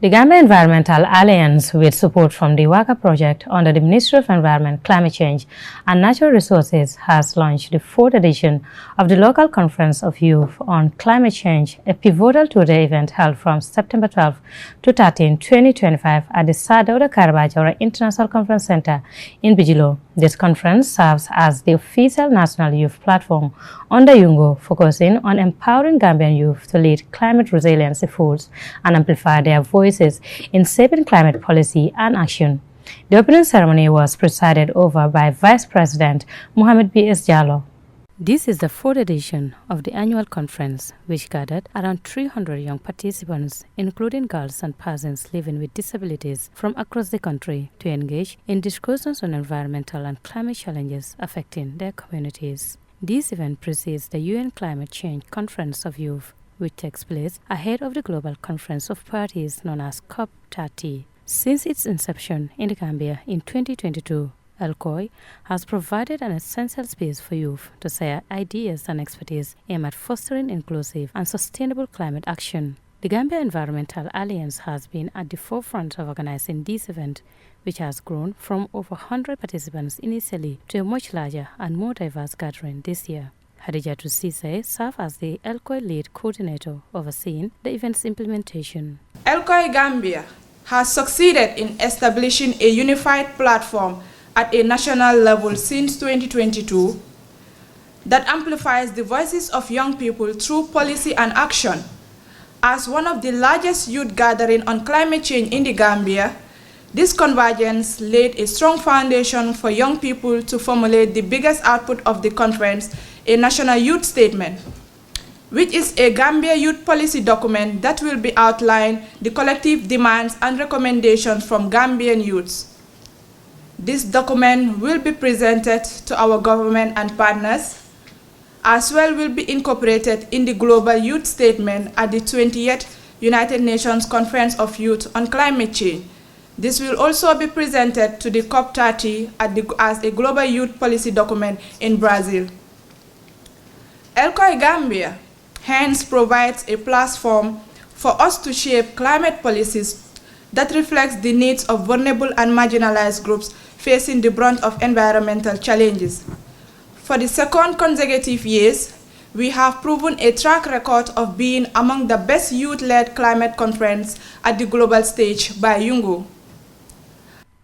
The Gambia Environmental Alliance, with support from the WACA project under the Ministry of Environment, Climate Change and Natural Resources, has launched the 4th edition of the Local Conference of Youth on Climate Change, a pivotal two-day event held from September 12 to 13, 2025 at the Sadauda Karabajara International Conference Center in Bijilo. This conference serves as the official national youth platform under UNGO, focusing on empowering Gambian youth to lead climate resilience efforts and amplify their voices in shaping climate policy and action. The opening ceremony was presided over by Vice President Mohamed B.S. Jallo. This is the 4th edition of the annual conference, which gathered around 300 young participants, including girls and persons living with disabilities from across the country, to engage in discussions on environmental and climate challenges affecting their communities. This event precedes the UN Climate Change Conference of Youth, which takes place ahead of the Global Conference of Parties known as COP30. Since its inception in the Gambia in 2022, ELCOI has provided an essential space for youth to share ideas and expertise aimed at fostering inclusive and sustainable climate action. The Gambia Environmental Alliance has been at the forefront of organizing this event, which has grown from over 100 participants initially to a much larger and more diverse gathering this year. Hadijatu Sise served as the ELCOI lead coordinator overseeing the event's implementation. ELCOI Gambia has succeeded in establishing a unified platform at a national level since 2022 that amplifies the voices of young people through policy and action. As one of the largest youth gatherings on climate change in the Gambia, this convergence laid a strong foundation for young people to formulate the biggest output of the conference, a national youth statement, which is a Gambia youth policy document that will be outline the collective demands and recommendations from Gambian youths. This document will be presented to our government and partners, as well will be incorporated in the Global Youth Statement at the 20th United Nations Conference of Youth on Climate Change. This will also be presented to the COP30 as a Global Youth Policy document in Brazil. ELCOI Gambia hence provides a platform for us to shape climate policies that reflects the needs of vulnerable and marginalized groups facing the brunt of environmental challenges. For the second consecutive years, we have proven a track record of being among the best youth-led climate conference at the global stage by UNGO.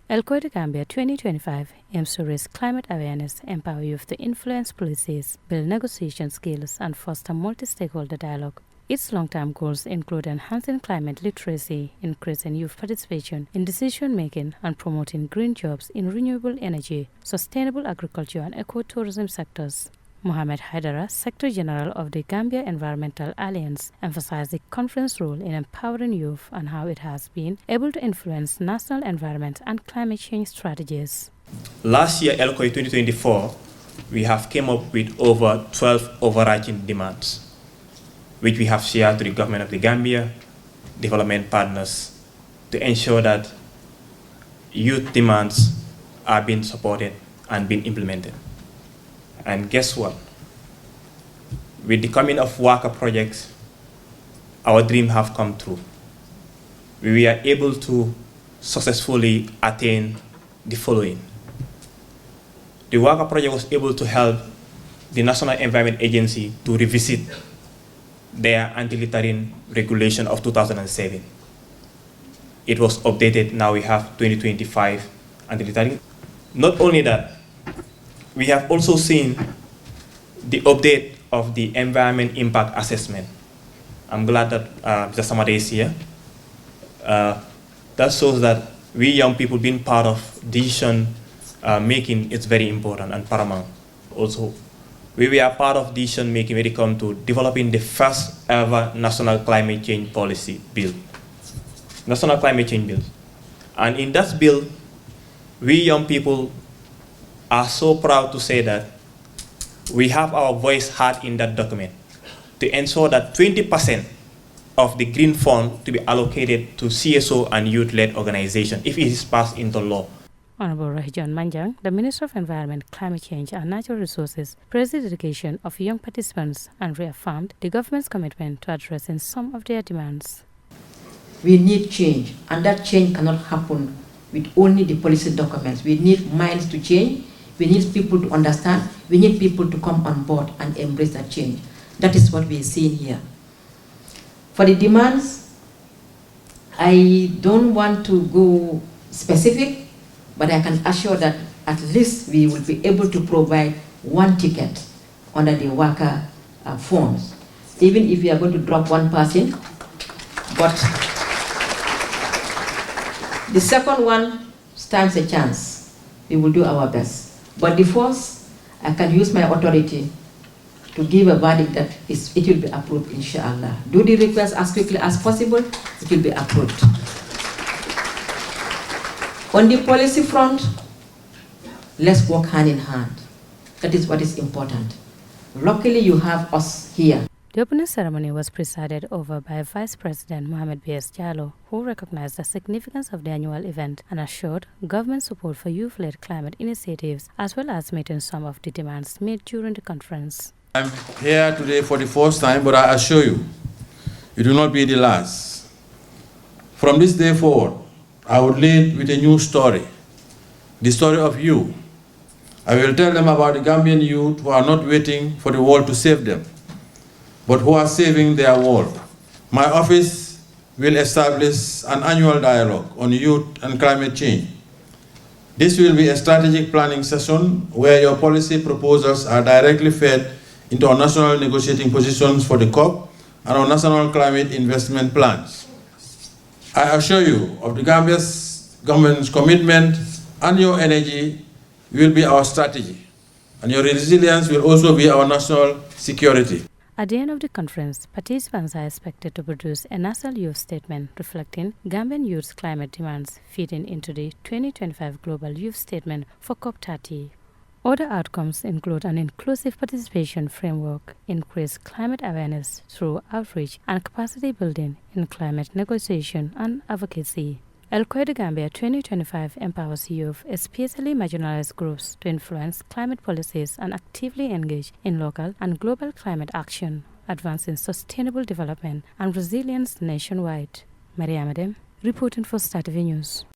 ELCOI Gambia 2025 aims to raise climate awareness, empower youth to influence policies, build negotiation skills, and foster multi-stakeholder dialogue. Its long-term goals include enhancing climate literacy, increasing youth participation in decision-making, and promoting green jobs in renewable energy, sustainable agriculture, and ecotourism sectors. Mohamed Haidara, Secretary General of the Gambia Environmental Alliance, emphasized the conference role in empowering youth and how it has been able to influence national environment and climate change strategies. Last year, ELCOI 2024, we have came up with over 12 overarching demands, which we have shared to the government of the Gambia, development partners, to ensure that youth demands are being supported and being implemented. And guess what? With the coming of WACA projects, our dream have come true. We are able to successfully attain the following. The WACA project was able to help the National Environment Agency to revisit their anti-littering regulation of 2007. It was updated, now we have 2025 anti-littering. Not only that, we have also seen the update of the environment impact assessment. I'm glad that Mr. Samade is here. That shows that we young people being part of decision making is very important and paramount. Also, we are part of decision making when it comes to developing the first ever national climate change policy bill. National climate change bill. And in that bill, we young people are so proud to say that we have our voice heard in that document to ensure that 20% of the green fund to be allocated to CSO and youth-led organizations if it is passed into law. Honorable Rahijan Manjang, the Minister of Environment, Climate Change and Natural Resources, praised the dedication of young participants and reaffirmed the government's commitment to addressing some of their demands. We need change, and that change cannot happen with only the policy documents. We need minds to change, we need people to understand, we need people to come on board and embrace that change. That is what we are seeing here. For the demands, I don't want to go specific, but I can assure that at least we will be able to provide one ticket under the worker funds, even if we are going to drop one person. But the second one stands a chance. We will do our best. But the first, I can use my authority to give a verdict that it will be approved, inshallah. Do the request as quickly as possible, it will be approved. On the policy front, let's work hand in hand. That is what is important. Luckily, you have us here. The opening ceremony was presided over by Vice President Mohamed B.S. Jallow, who recognized the significance of the annual event and assured government support for youth-led climate initiatives, as well as meeting some of the demands made during the conference. I'm here today for the first time, but I assure you, it will not be the last. From this day forward, I would lead with a new story, the story of you. I will tell them about the Gambian youth who are not waiting for the world to save them, but who are saving their world. My office will establish an annual dialogue on youth and climate change. This will be a strategic planning session where your policy proposals are directly fed into our national negotiating positions for the COP and our national climate investment plans. I assure you of the Gambia's government's commitment, and your energy will be our strategy, and your resilience will also be our national security. At the end of the conference, participants are expected to produce a national youth statement reflecting Gambian youth's climate demands feeding into the 2025 Global Youth Statement for COP30. Other outcomes include an inclusive participation framework, increased climate awareness through outreach, and capacity building in climate negotiation and advocacy. El Quaid Gambia 2025 empowers youth, especially marginalized groups, to influence climate policies and actively engage in local and global climate action, advancing sustainable development and resilience nationwide. Mariam Adem, reporting for Star TV News.